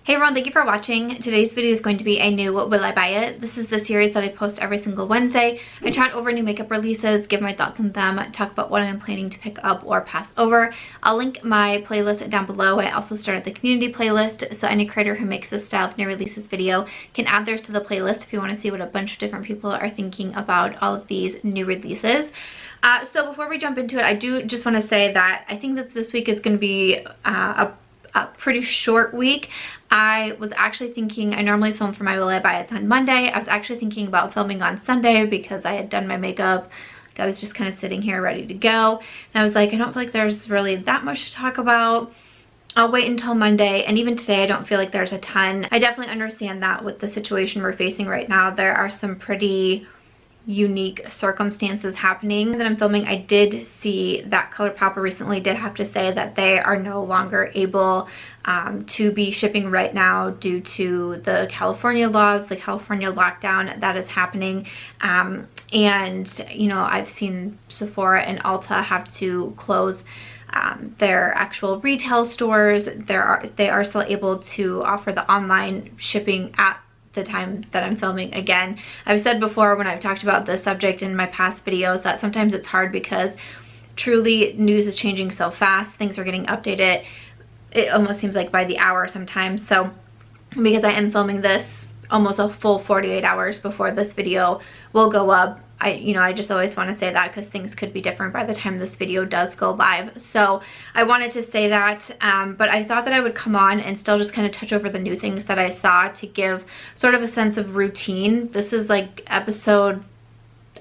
Hey everyone, thank you for watching. Today's video is going to be a new Will I Buy It? This is the series that I post every single Wednesday. I chat over new makeup releases, give my thoughts on them, talk about what I'm planning to pick up or pass over. I'll link my playlist down below. I also started the community playlist, so any creator who makes this style of new releases video can add theirs to the playlist if you want to see what a bunch of different people are thinking about all of these new releases. So before we jump into it, I do just want to say that I think that this week is going to be a pretty short week. I was actually thinking, I normally film for my Will I Buy It's on Monday. I was actually thinking about filming on Sunday because I had done my makeup. I was just kind of sitting here ready to go. And I was like, I don't feel like there's really that much to talk about. I'll wait until Monday, and even today I don't feel like there's a ton. I definitely understand that with the situation we're facing right now, there are some pretty unique circumstances happening that I'm filming. I did see that ColourPop recently did have to say that they are no longer able to be shipping right now due to the California laws, the California lockdown that is happening. And you know, I've seen Sephora and Ulta have to close their actual retail stores. They are still able to offer the online shipping at the time that I'm filming. Again, I've said before when I've talked about this subject in my past videos that sometimes it's hard because truly news is changing so fast. Things are getting updated. It almost seems like by the hour sometimes. So because I am filming this almost a full 48 hours before this video will go up, I just always want to say that because things could be different by the time this video does go live. So I wanted to say that, but I thought that I would come on and still just kind of touch over the new things that I saw to give sort of a sense of routine. This is like episode,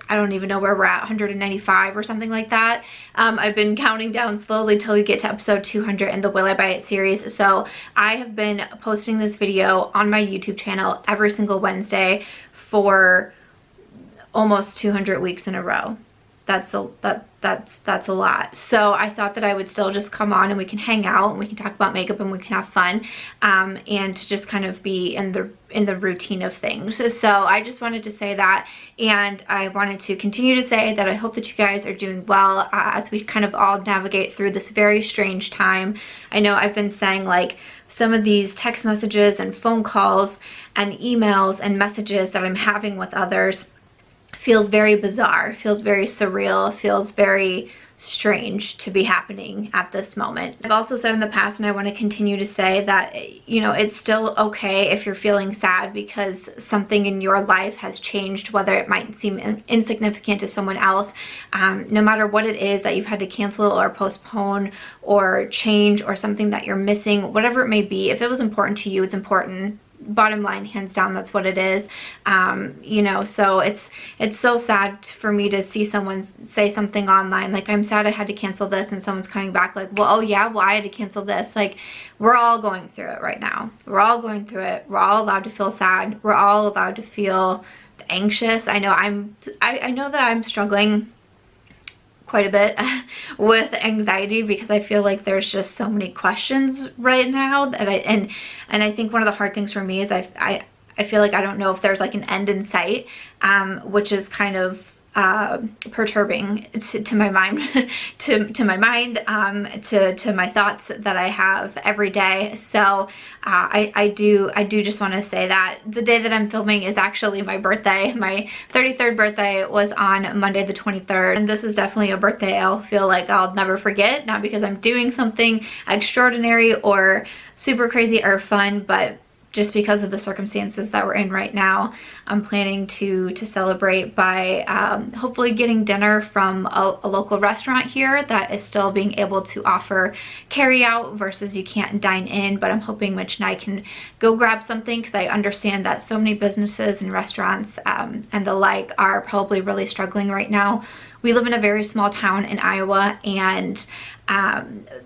I don't even know where we're at, 195 or something like that. I've been counting down slowly till we get to episode 200 in the Will I Buy It series. So I have been posting this video on my YouTube channel every single Wednesday for almost 200 weeks in a row. That's a lot. So I thought that I would still just come on and we can hang out and we can talk about makeup and we can have fun, and to just kind of be in the routine of things. So I just wanted to say that, and I wanted to continue to say that I hope that you guys are doing well as we kind of all navigate through this very strange time. I know I've been saying like some of these text messages and phone calls and emails and messages that I'm having with others feels very bizarre, feels very surreal, feels very strange to be happening at this moment. I've also said in the past, and I want to continue to say that, you know, it's still okay if you're feeling sad because something in your life has changed, whether it might seem insignificant to someone else. No matter what it is that you've had to cancel or postpone or change, or something that you're missing, whatever it may be, if it was important to you, it's important. Bottom line, hands down, that's what it is. You know, so it's so sad for me to see someone say something online like, I'm sad I had to cancel this, and someone's coming back like, well, oh yeah, well I had to cancel this. Like, we're all going through it right now. We're all going through it. We're all allowed to feel sad. We're all allowed to feel anxious. I know I know that I'm struggling quite a bit with anxiety because I feel like there's just so many questions right now that and I think one of the hard things for me is I feel like I don't know if there's like an end in sight, which is kind of perturbing to my mind, to my mind, to my thoughts that I have every day. So I do just want to say that the day that I'm filming is actually my birthday. My 33rd birthday was on Monday the 23rd, and this is definitely a birthday I'll feel like I'll never forget, not because I'm doing something extraordinary or super crazy or fun, but just because of the circumstances that we're in right now. I'm planning to celebrate by hopefully getting dinner from a local restaurant here that is still being able to offer carry out versus you can't dine in, but I'm hoping Mitch and I can go grab something because I understand that so many businesses and restaurants and the like are probably really struggling right now. We live in a very small town in Iowa, and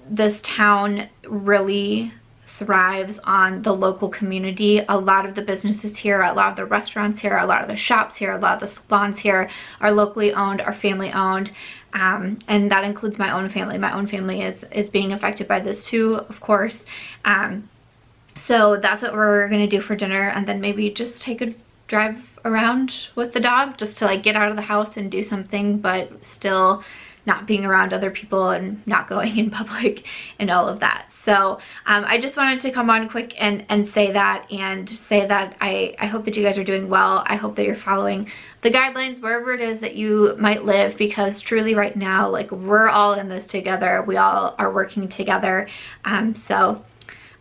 this town really thrives on the local community. A lot of the businesses here, a lot of the restaurants here, a lot of the shops here, a lot of the salons here are locally owned, are family owned, and that includes my own family. My own family is being affected by this too, of course. So that's what we're gonna do for dinner, and then maybe just take a drive around with the dog just to like get out of the house and do something, but still not being around other people and not going in public and all of that. So I just wanted to come on quick and say that, I hope that you guys are doing well. I hope that you're following the guidelines wherever it is that you might live, because truly right now, like, we're all in this together. We all are working together. So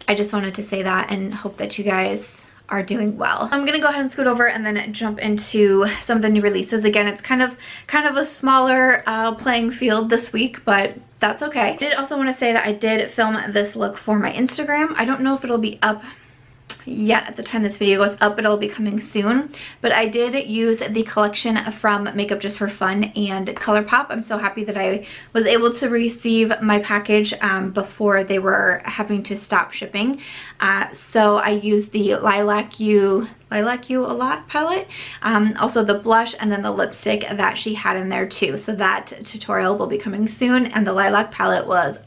I just wanted to say that and hope that you guys are doing well. I'm gonna go ahead and scoot over and then jump into some of the new releases. Again, it's kind of a smaller playing field this week, but that's okay. I did also want to say that I did film this look for my Instagram. I don't know if it'll be up yet at the time this video goes up, but it'll be coming soon. But I did use the collection from Makeup Just for Fun and ColourPop. I'm so happy that I was able to receive my package before they were having to stop shipping. So I used the Lilac You a Lot palette, also the blush, and then the lipstick that she had in there too. So that tutorial will be coming soon, and the Lilac palette was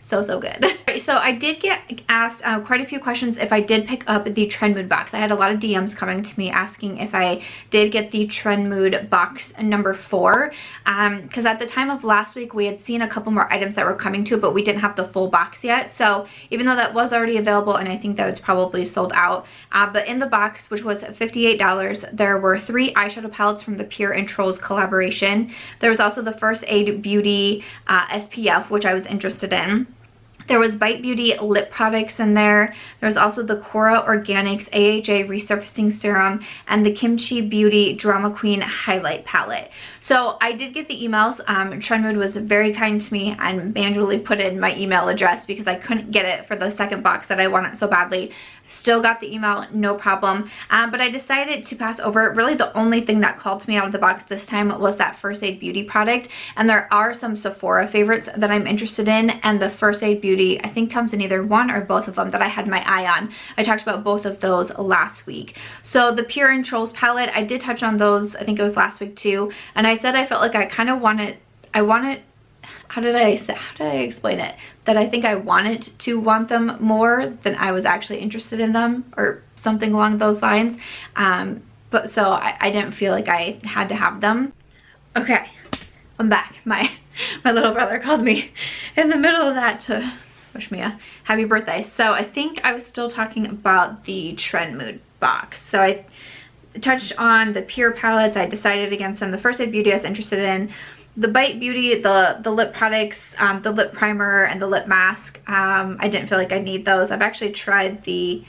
so good. So I did get asked quite a few questions if I did pick up the TrendMoodBox. I had a lot of DMs coming to me asking if I did get the TrendMoodBox number 4, because at the time of last week we had seen a couple more items that were coming to it, but we didn't have the full box yet. So even though that was already available, and I think that it's probably sold out, but in the box, which was $58, there were 3 eyeshadow palettes from the Pure and Trolls collaboration. There was also the First Aid Beauty SPF, which I was interested in. There was Bite Beauty lip products in there. There's also the Cora Organics AHA Resurfacing Serum and the Kimchee Beauty Drama Queen Highlight Palette. So I did get the emails. TrendMood was very kind to me and manually put in my email address because I couldn't get it for the second box that I wanted so badly. Still got the email, no problem. But I decided to pass over. Really the only thing that called to me out of the box this time was that First Aid Beauty product. And there are some Sephora favorites that I'm interested in. And the First Aid Beauty, I think, comes in either one or both of them that I had my eye on. I talked about both of those last week. So the Pure and Trolls palette, I did touch on those, I think it was last week too. And I said I felt like I kind of wanted, how did I explain it? That I think I wanted to want them more than I was actually interested in them, or something along those lines. But so I didn't feel like I had to have them. Okay, I'm back. My little brother called me in the middle of that to wish me a happy birthday. So I think I was still talking about the TrendMoodBox. So I touched on the Pure palettes. I decided against them. The First Aid Beauty I was interested in. The Bite Beauty, the lip products, the lip primer and the lip mask, I didn't feel like I need those. I've actually tried the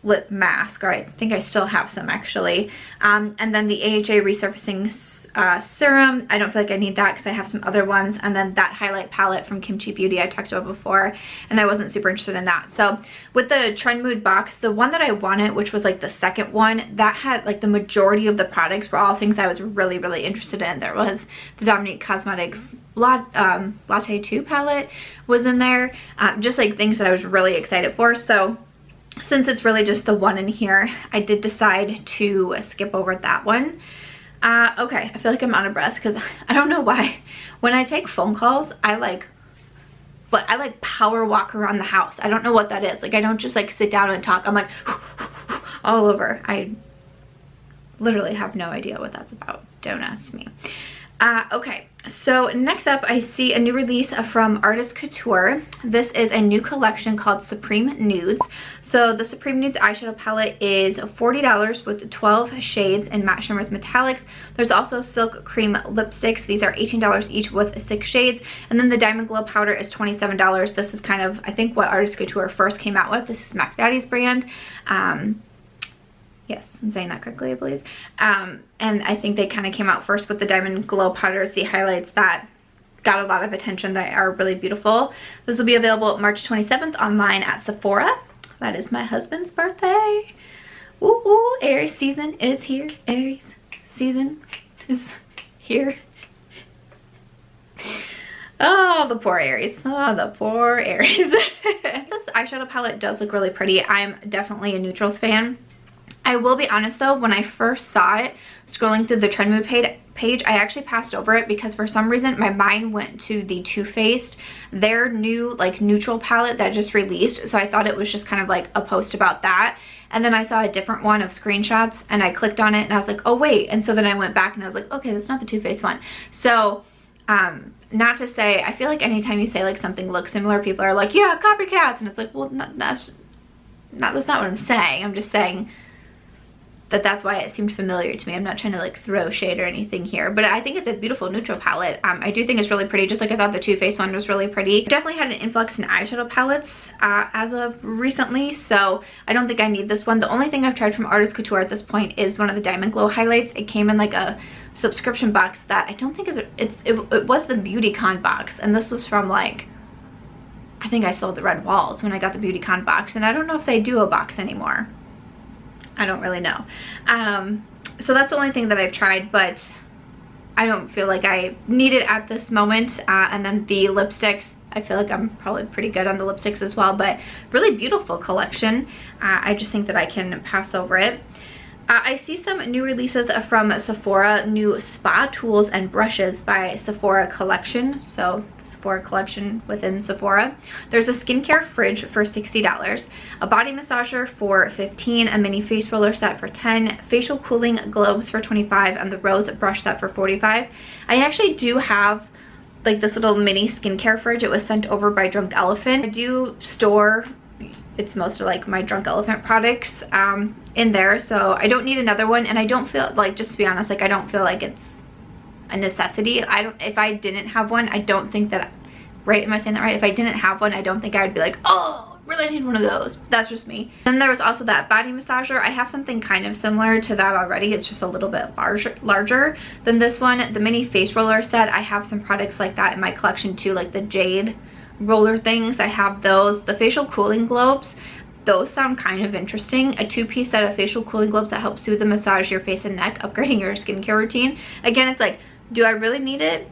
lip mask, or I think I still have some actually. And then the AHA Resurfacing Serum, I don't feel like I need that because I have some other ones. And then that highlight palette from Kimchee Beauty I talked about before, and I wasn't super interested in that. So with the TrendMoodBox, the one that I wanted, which was like the second one, that had like the majority of the products were all things I was really interested in. There was the Dominique Cosmetics Latte 2 palette was in there, just like things that I was really excited for. So since it's really just the one in here, I did decide to skip over that one. Okay, I feel like I'm out of breath because I don't know why. When I take phone calls, I like power walk around the house. I don't know what that is. Like, I don't just like sit down and talk. I'm like all over. I literally have no idea what that's about. Don't ask me. Okay, so next up I see a new release from Artist Couture. This is a new collection called Supreme Nudes. So the Supreme Nudes eyeshadow palette is $40 with 12 shades in Matte Shimmers Metallics. There's also Silk Cream lipsticks. These are $18 each with 6 shades. And then the Diamond Glow powder is $27. This is kind of, I think, what Artist Couture first came out with. This is Mac Daddy's brand. Yes, I'm saying that correctly, I believe. And I think they kind of came out first with the Diamond Glow powders, the highlights that got a lot of attention, that are really beautiful. This will be available March 27th online at Sephora. That is my husband's birthday. Ooh, ooh, Aries season is here. Aries season is here. Oh, the poor Aries. Oh, the poor Aries. This eyeshadow palette does look really pretty. I'm definitely a neutrals fan. I will be honest though, when I first saw it scrolling through the TrendMood page, I actually passed over it because for some reason my mind went to the Too Faced, their new like neutral palette that just released. So I thought it was just kind of like a post about that. And then I saw a different one of screenshots and I clicked on it and I was like, oh wait. And so then I went back and I was like, okay, that's not the Too Faced one. So Not to say, I feel like anytime you say like something looks similar, people are like, yeah, copycats, and it's like, well, that's not what I'm saying. I'm just saying that that's why it seemed familiar to me. I'm not trying to like throw shade or anything here, but I think it's a beautiful neutral palette. I do think it's really pretty, just like I thought the Too Faced one was really pretty. Definitely had an influx in eyeshadow palettes as of recently, so I don't think I need this one. The only thing I've tried from Artist Couture at this point is one of the Diamond Glow highlights. It came in like a subscription box that I don't think is, it was the BeautyCon box, and this was from like, I think I sold the Red Walls when I got the BeautyCon box, and I don't know if they do a box anymore. I don't really know. So that's the only thing that I've tried, but I don't feel like I need it at this moment. And then the lipsticks, I feel like I'm probably pretty good on the lipsticks as well, but really beautiful collection. I just think that I can pass over it. I see some new releases from Sephora, new spa tools and brushes by Sephora collection. So the Sephora collection within Sephora. There's a skincare fridge for $60, a body massager for $15, a mini face roller set for $10, facial cooling globes for $25, and the rose brush set for $45. I actually do have like this little mini skincare fridge. It was sent over by Drunk Elephant. I do store, it's most of like my Drunk Elephant products in there, so I don't need another one, and I don't feel like, just to be honest, like I don't feel like it's a necessity. If I didn't have one, I don't think that, right, am I saying that right? If I didn't have one, I don't think I would be like, oh, really need one of those. That's just me. Then there was also that body massager. I have something kind of similar to that already. It's just a little bit larger than this one. The mini face roller set, I have some products like that in my collection too, like the jade roller things. I have those. The facial cooling globes, those sound kind of interesting. A 2-piece set of facial cooling globes that help soothe and massage your face and neck, upgrading your skincare routine. Again, it's like, do I really need it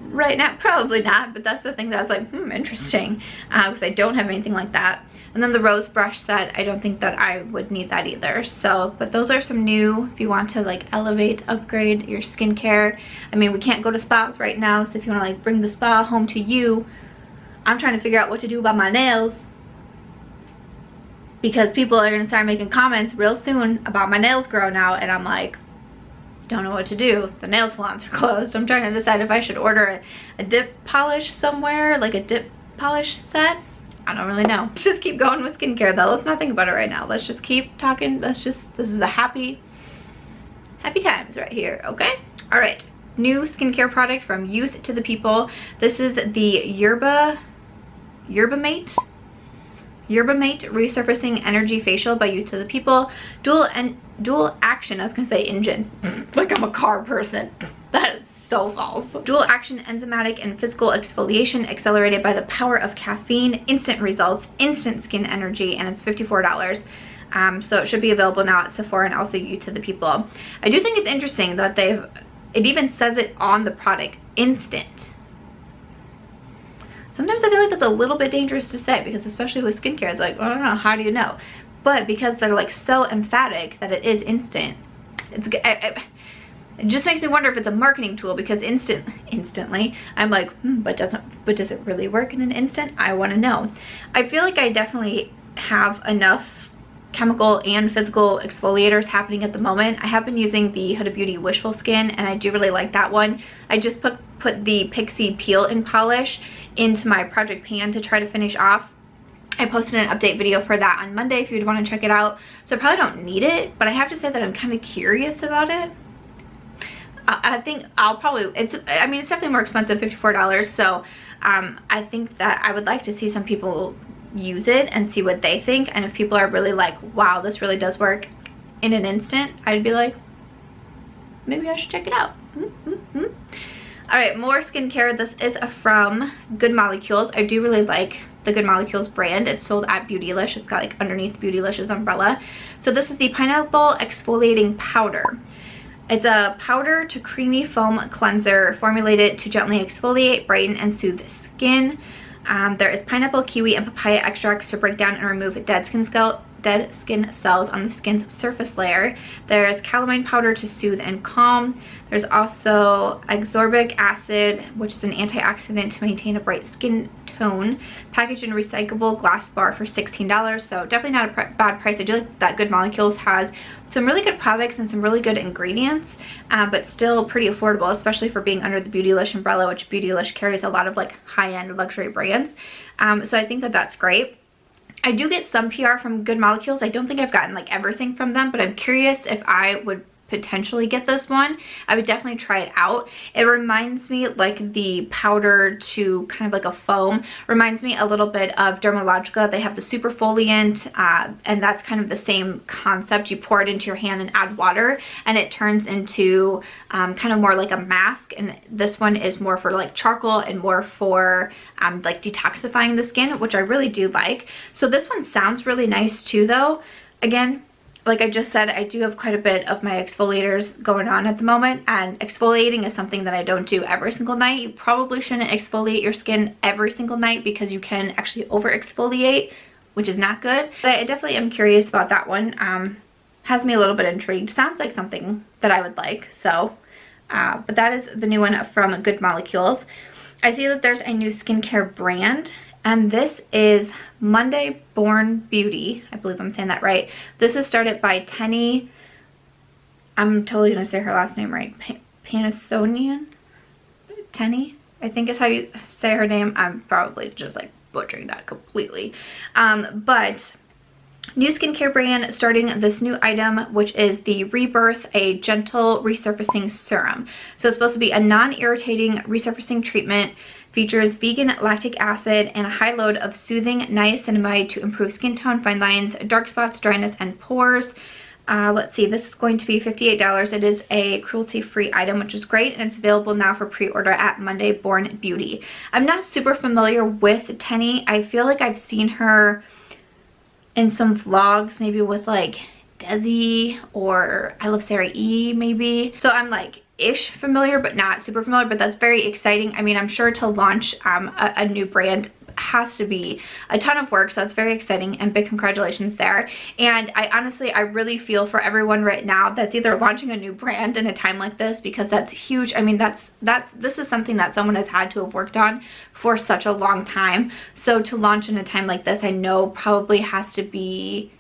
right now? Probably not, but that's the thing that I was like, interesting, because I don't have anything like that. And then the rose brush set, I don't think that I would need that either. So, but those are some new, if you want to like elevate, upgrade your skincare. I mean, we can't go to spas right now, so if you want to like bring the spa home to you, I'm trying to figure out what to do about my nails, because people are going to start making comments real soon about my nails growing out, and I'm like, don't know what to do. The nail salons are closed. I'm trying to decide if I should order a dip polish somewhere, like a dip polish set. I don't really know. Let's just keep going with skincare though. Let's not think about it right now. Let's just keep talking. This is the happy times right here, okay? All right, new skincare product from Youth to the People. This is the Yerba Mate Resurfacing Energy Facial by Youth to the People. Dual action, I was gonna say engine. Like I'm a car person. That is so false. Dual action enzymatic and physical exfoliation accelerated by the power of caffeine. Instant results, instant skin energy, and it's $54. So it should be available now at Sephora and also Youth to the People. I do think it's interesting that it even says it on the product, instant. Sometimes I feel like that's a little bit dangerous to say, because especially with skincare, it's like, I don't know, how do you know? But because they're like so emphatic that it is instant, it just makes me wonder if it's a marketing tool, because instantly I'm like, but does it really work in an instant? I want to know. I feel like I definitely have enough chemical and physical exfoliators happening at the moment. I have been using the Huda Beauty Wishful Skin, and I do really like that one. I just put the Pixie Peel and Polish into my project pan to try to finish off. I posted an update video for that on Monday if you'd want to check it out. So I probably don't need it, but I have to say that I'm kind of curious about it. I think I'll probably, it's definitely more expensive, $54. So I think that I would like to see some people use it and see what they think. And if people are really like, wow, this really does work in an instant, I'd be like, maybe I should check it out. All right, more skincare. This is from Good Molecules. I do really like the Good Molecules brand. It's sold at Beautylish. It's got like underneath Beautylish's umbrella. So this is the Pineapple Exfoliating Powder. It's a powder to creamy foam cleanser formulated to gently exfoliate, brighten, and soothe skin. There is pineapple, kiwi, and papaya extracts to break down and remove dead skin dead skin cells on the skin's surface layer. There's calamine powder to soothe and calm. There's also ascorbic acid, which is an antioxidant to maintain a bright skin tone. Packaged in recyclable glass bar for $16, so definitely not a bad price. I do like that Good Molecules has some really good products and some really good ingredients, but still pretty affordable, especially for being under the Beautylish umbrella, which Beautylish carries a lot of like high-end luxury brands. So I think that that's great. I do get some PR from Good Molecules. I don't think I've gotten like everything from them, but I'm curious if I would potentially get this one. I would definitely try it out. It reminds me, like the powder to kind of like a foam, reminds me a little bit of Dermalogica. They have the Superfoliant, and that's kind of the same concept. You pour it into your hand and add water, and it turns into kind of more like a mask, and this one is more for like charcoal and more for like detoxifying the skin, which I really do like. So this one sounds really nice too though. Again, like I just said, I do have quite a bit of my exfoliators going on at the moment, and exfoliating is something that I don't do every single night. You probably shouldn't exfoliate your skin every single night because you can actually over exfoliate, which is not good. But I definitely am curious about that one. Has me a little bit intrigued. Sounds like something that I would like. So, but that is the new one from Good Molecules. I see that there's a new skincare brand, and this is Monday Born Beauty. I believe I'm saying that right. This is started by Tenny. I'm totally gonna say her last name right. Panasonian? Tenny, I think is how you say her name. I'm probably just like butchering that completely. But new skincare brand starting this new item, which is the Rebirth, a gentle resurfacing serum. So it's supposed to be a non-irritating resurfacing treatment. Features vegan lactic acid and a high load of soothing niacinamide to improve skin tone, fine lines, dark spots, dryness, and pores. Let's see, this is going to be $58. It is a cruelty-free item, which is great, and it's available now for pre-order at Monday Born Beauty. I'm not super familiar with Tenny. I feel like I've seen her in some vlogs, maybe with like Desi or I Love Sarah E maybe. So I'm like ish familiar, but not super familiar, but that's very exciting. I mean, I'm sure to launch a new brand has to be a ton of work, so that's very exciting, and big congratulations there. And I honestly, I really feel for everyone right now that's either launching a new brand in a time like this, because that's huge. I mean, this is something that someone has had to have worked on for such a long time. So to launch in a time like this, I know probably has to be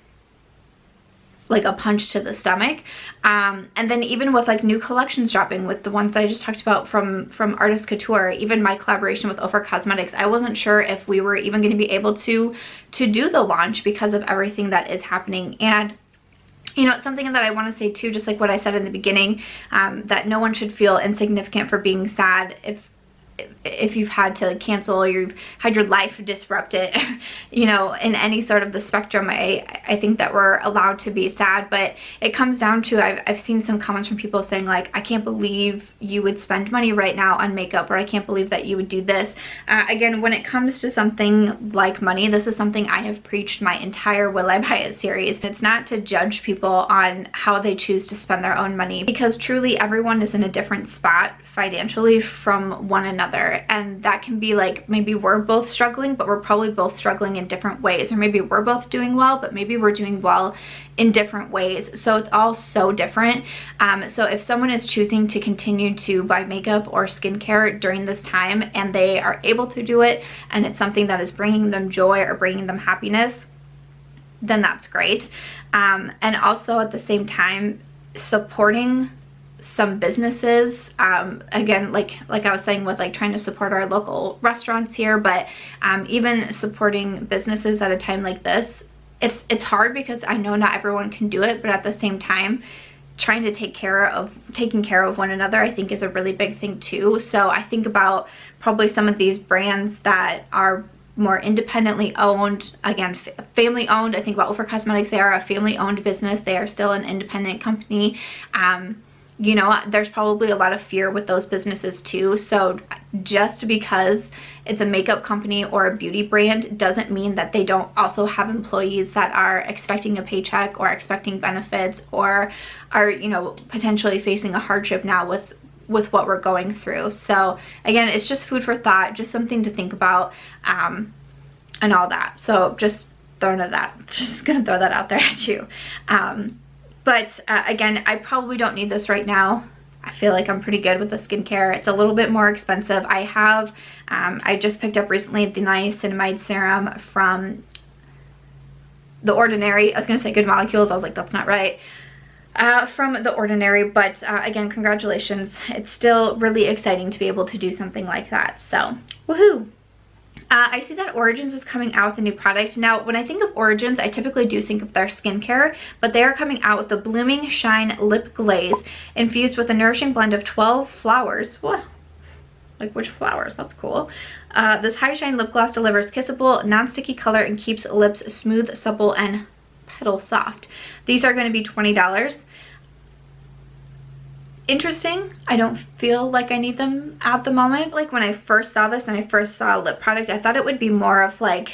like a punch to the stomach. And then even with like new collections dropping, with the ones that I just talked about from Artist Couture, even my collaboration with Ofra Cosmetics, I wasn't sure if we were even going to be able to do the launch because of everything that is happening. And you know, it's something that I want to say too, just like what I said in the beginning, that no one should feel insignificant for being sad if you've had to cancel or you've had your life disrupted, you know, in any sort of the spectrum. I think that we're allowed to be sad, but it comes down to, I've seen some comments from people saying like, I can't believe you would spend money right now on makeup, or I can't believe that you would do this. Again, when it comes to something like money, this is something I have preached my entire Will I Buy It series. It's not to judge people on how they choose to spend their own money, because truly everyone is in a different spot financially from one another. And that can be like, maybe we're both struggling, but we're probably both struggling in different ways. Or maybe we're both doing well, but maybe we're doing well in different ways. So it's all so different. So if someone is choosing to continue to buy makeup or skincare during this time, and they are able to do it, and it's something that is bringing them joy or bringing them happiness, then that's great. And also at the same time, supporting some businesses, again, like I was saying with like trying to support our local restaurants here, but even supporting businesses at a time like this, it's hard because I know not everyone can do it, but at the same time, trying to taking care of one another, I think is a really big thing too. So I think about probably some of these brands that are more independently owned, again, family owned. I think about Ofra Cosmetics, they are a family owned business. They are still an independent company. You know, there's probably a lot of fear with those businesses too. So just because it's a makeup company or a beauty brand doesn't mean that they don't also have employees that are expecting a paycheck or expecting benefits, or are, you know, potentially facing a hardship now with what we're going through. So again, it's just food for thought, just something to think about, and all that. So just just gonna throw that out there at you. But again, I probably don't need this right now. I feel like I'm pretty good with the skincare. It's a little bit more expensive. I have, I just picked up recently the niacinamide serum from The Ordinary. I was gonna say Good Molecules. I was like, that's not right. From The Ordinary, but again, congratulations. It's still really exciting to be able to do something like that. So, woohoo! I see that Origins is coming out with a new product. Now, when I think of Origins, I typically do think of their skincare, but they are coming out with the Blooming Shine Lip Glaze, infused with a nourishing blend of 12 flowers. What? Like, which flowers? That's cool. This high shine lip gloss delivers kissable, non-sticky color and keeps lips smooth, supple, and petal soft. These are going to be $20. Interesting. I don't feel like I need them at the moment. Like when I first saw this and I first saw a lip product, I thought it would be more of like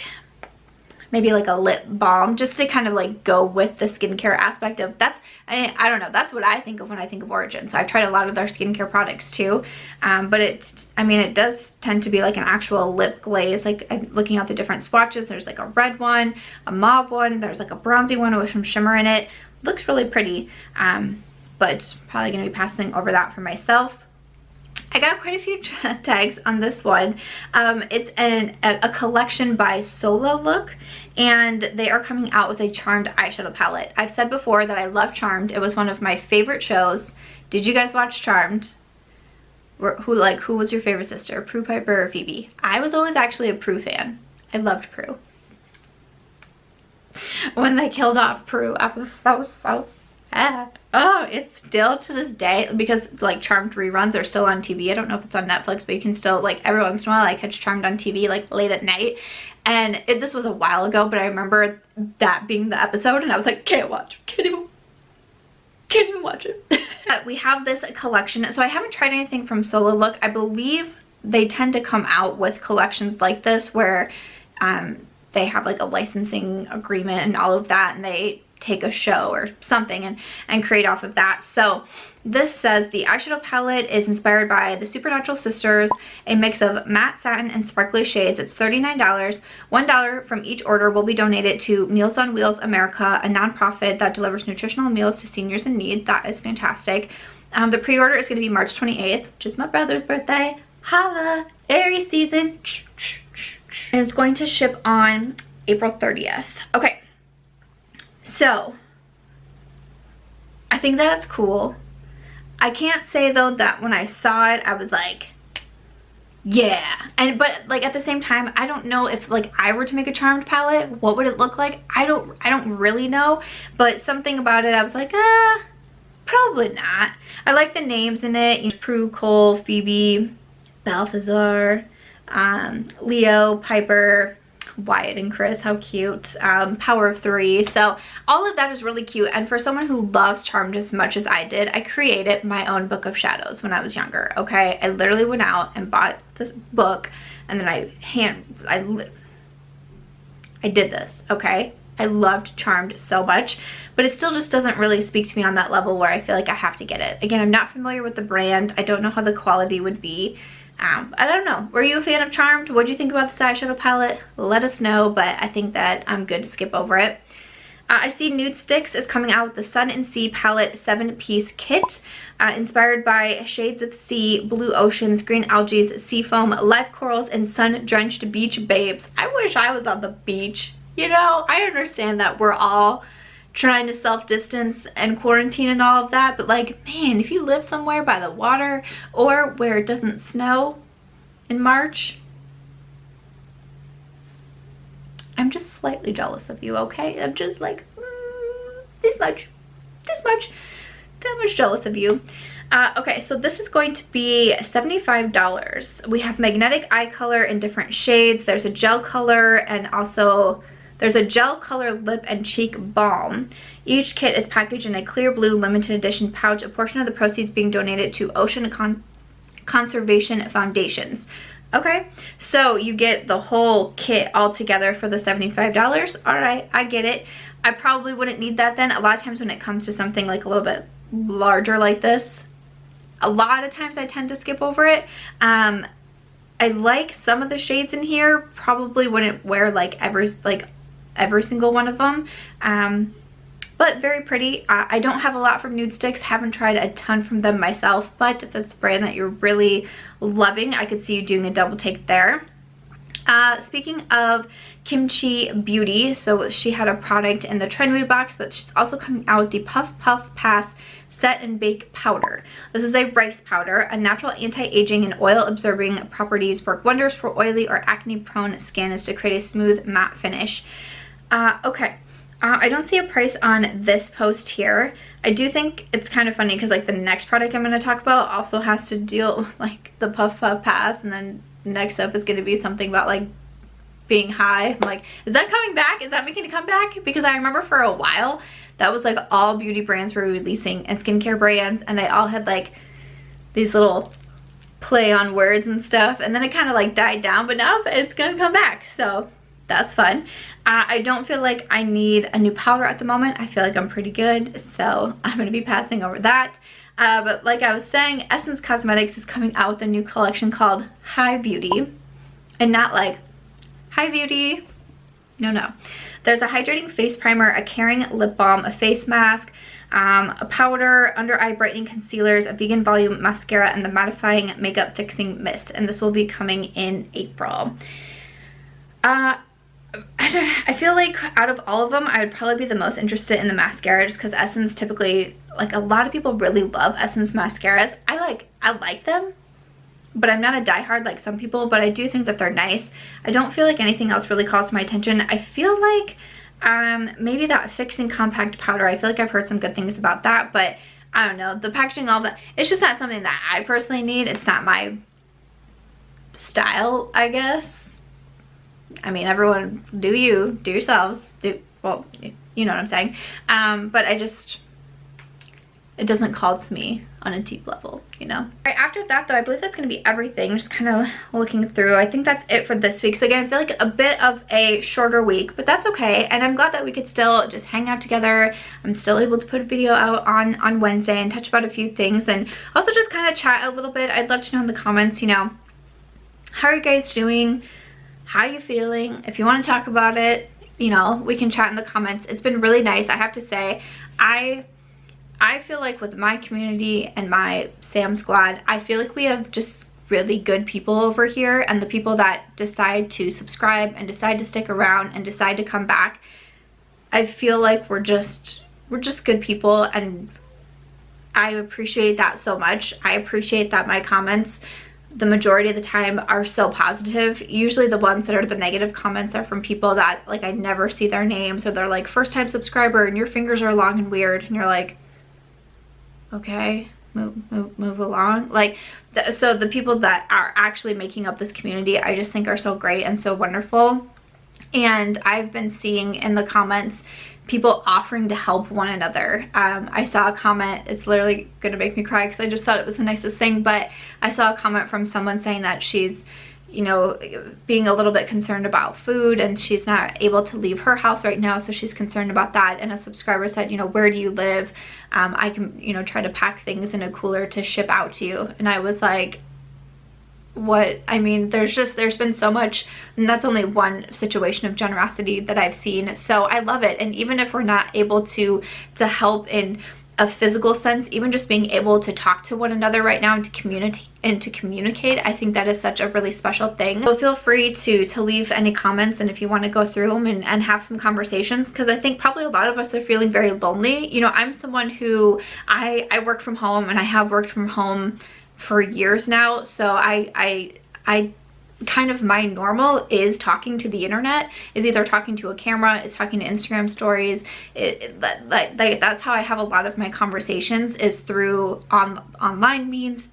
maybe like a lip balm, just to kind of like go with the skincare aspect of that's, I don't know, that's what I think of when I think of Origins. So I've tried a lot of their skincare products too, but it does tend to be like an actual lip glaze. Like I'm looking at the different swatches, there's like a red one, a mauve one, there's like a bronzy one with some shimmer in it. Looks really pretty. But probably going to be passing over that for myself. I got quite a few tags on this one. It's a collection by Sola look, and they are coming out with a Charmed eyeshadow palette. I've said before that I love Charmed. It was one of my favorite shows. Did you guys watch Charmed? Who was your favorite sister, Prue, Piper, or Phoebe? I was always actually a Prue fan. I loved Prue. When they killed off Prue, I was so sad. Oh, it's still to this day, because like Charmed reruns are still on TV. I don't know if it's on Netflix, but you can still, like, every once in a while I catch Charmed on TV like late at night. And this was a while ago, but I remember that being the episode and I was like, can't even watch it. We have this collection. So I haven't tried anything from Sola look. I believe they tend to come out with collections like this where they have like a licensing agreement and all of that, and they take a show or something and create off of that. So this says the eyeshadow palette is inspired by the Supernatural Sisters, a mix of matte satin and sparkly shades. It's $39. $1 from each order will be donated to Meals on Wheels America, a nonprofit that delivers nutritional meals to seniors in need. That is fantastic. The pre-order is going to be March 28th, which is my brother's birthday. Holla! Aries season. And it's going to ship on April 30th. Okay. So, I think that's cool. I can't say though that when I saw it, I was like, yeah. But like at the same time, I don't know if like I were to make a Charmed palette, what would it look like? I don't really know. But something about it, I was like, probably not. I like the names in it. Prue, Cole, Phoebe, Balthazar, Leo, Piper, Wyatt and Chris, how cute. Power of Three. So all of that is really cute, and for someone who loves Charmed as much as I did, I created my own book of shadows when I was younger. Okay, I literally went out and bought this book, and then I did this. Okay, I loved Charmed so much, but it still just doesn't really speak to me on that level where I feel like I have to get it. Again, I'm not familiar with the brand. I don't know how the quality would be. I don't know. Were you a fan of Charmed? What do you think about this eyeshadow palette? Let us know, but I think that I'm good to skip over it. I see Nudestix is coming out with the Sun and Sea palette 7-piece kit, inspired by shades of sea, blue oceans, green algae, sea foam, live corals, and sun-drenched beach babes. I wish I was on the beach. You know, I understand that we're all trying to self-distance and quarantine and all of that, but like, man, if you live somewhere by the water or where it doesn't snow in March, I'm just slightly jealous of you, okay? I'm just like, that much jealous of you. Okay, so this is going to be $75. We have magnetic eye color in different shades. There's a gel color, and also there's a gel color lip and cheek balm. Each kit is packaged in a clear blue limited edition pouch, a portion of the proceeds being donated to Ocean Conservation Foundations. Okay, so you get the whole kit all together for the $75. All right, I get it. I probably wouldn't need that then. A lot of times when it comes to something like a little bit larger like this, a lot of times I tend to skip over it. I like some of the shades in here. Probably wouldn't wear like every single one of them. But very pretty. I don't have a lot from Nudestix, haven't tried a ton from them myself, but if it's a brand that you're really loving, I could see you doing a double take there. Speaking of Kimchee Beauty, so she had a product in the TrendMoodBox, but she's also coming out with the Puff Puff Pass Set and Bake Powder. This is a rice powder. A natural anti-aging and oil-absorbing properties work wonders for oily or acne-prone skin is to create a smooth matte finish. Okay. I don't see a price on this post here. I do think it's kind of funny because like the next product I'm going to talk about also has to deal with like the Puff Puff Pass, and then next up is going to be something about like being high. I'm like, is that coming back? Is that making a comeback? Because I remember for a while that was like all beauty brands were releasing and skincare brands, and they all had like these little play on words and stuff, and then it kind of like died down, but now it's gonna come back, so that's fun. I don't feel like I need a new powder at the moment. I feel like I'm pretty good, so I'm gonna be passing over that. But like I was saying, Essence Cosmetics is coming out with a new collection called Hi Beauty, and not like Hi Beauty. No. There's a hydrating face primer, a caring lip balm, a face mask, a powder, under eye brightening concealers, a vegan volume mascara, and the mattifying makeup fixing mist. And this will be coming in April. I feel like out of all of them, I would probably be the most interested in the mascara, just because Essence typically, like a lot of people really love Essence mascaras. I like them, but I'm not a diehard like some people, but I do think that they're nice. I don't feel like anything else really calls my attention. I feel like maybe that fixing compact powder, I feel like I've heard some good things about that, but I don't know, the packaging, all that, it's just not something that I personally need. It's not my style, I guess. I mean, everyone, do yourselves, well, you know what I'm saying. But it doesn't call to me on a deep level, you know. All right, after that though, I believe that's gonna be everything. Just kind of looking through, I think that's it for this week. So again, I feel like a bit of a shorter week, but that's okay. And I'm glad that we could still just hang out together. I'm still able to put a video out on Wednesday and touch about a few things, and also just kind of chat a little bit. I'd love to know in the comments, you know, how are you guys doing? How are you feeling? If you want to talk about it, you know, we can chat in the comments. It's been really nice, I have to say. I feel like with my community and my Sam squad, I feel like we have just really good people over here, and the people that decide to subscribe and decide to stick around and decide to come back, I feel like we're just good people, and I appreciate that so much. I appreciate that my comments, the majority of the time, are so positive. Usually the ones that are the negative comments are from people that like I never see their names, or they're like first time subscriber and your fingers are long and weird, and you're like, okay, move along. Like so the people that are actually making up this community, I just think are so great and so wonderful. And I've been seeing in the comments people offering to help one another. I saw a comment, it's literally gonna make me cry because I just thought it was the nicest thing, but I saw a comment from someone saying that she's, you know, being a little bit concerned about food, and she's not able to leave her house right now, so she's concerned about that. And a subscriber said, you know, where do you live? I can, you know, try to pack things in a cooler to ship out to you. And I was like, what? I mean, there's been so much, and that's only one situation of generosity that I've seen, so I love it. And even if we're not able to help in a physical sense, even just being able to talk to one another right now and to communicate, I think that is such a really special thing. So feel free to leave any comments, and if you want to go through them and have some conversations, because I think probably a lot of us are feeling very lonely. You know, I'm someone who I work from home, and I have worked from home for years now, so I kind of, my normal is talking to the internet, is either talking to a camera, is talking to Instagram stories. Like that's how I have a lot of my conversations, is through online means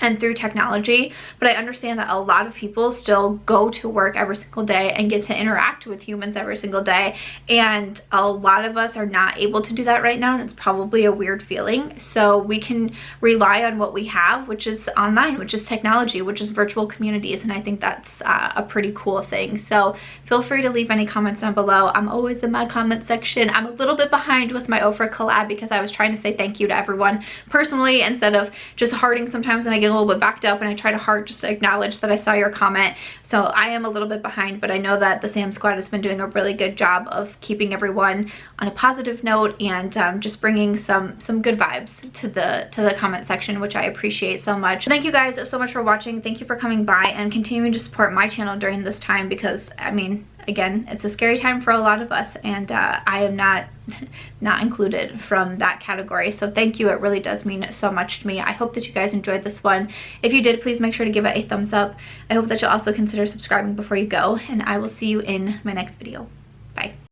and through technology. But I understand that a lot of people still go to work every single day and get to interact with humans every single day, and a lot of us are not able to do that right now, and it's probably a weird feeling. So we can rely on what we have, which is online, which is technology, which is virtual communities, and I think that's a pretty cool thing. So feel free to leave any comments down below. I'm always in my comment section. I'm a little bit behind with my Ofra collab because I was trying to say thank you to everyone personally instead of just hearting sometimes when I give feeling a little bit backed up, and I tried hard just to acknowledge that I saw your comment. So I am a little bit behind, but I know that the Sam Squad has been doing a really good job of keeping everyone on a positive note and just bringing some good vibes to the comment section, which I appreciate so much. Thank you guys so much for watching. Thank you for coming by and continuing to support my channel during this time, because I mean, again, it's a scary time for a lot of us, and I am not included from that category. So thank you. It really does mean so much to me. I hope that you guys enjoyed this one. If you did, please make sure to give it a thumbs up. I hope that you'll also consider subscribing before you go, and I will see you in my next video. Bye.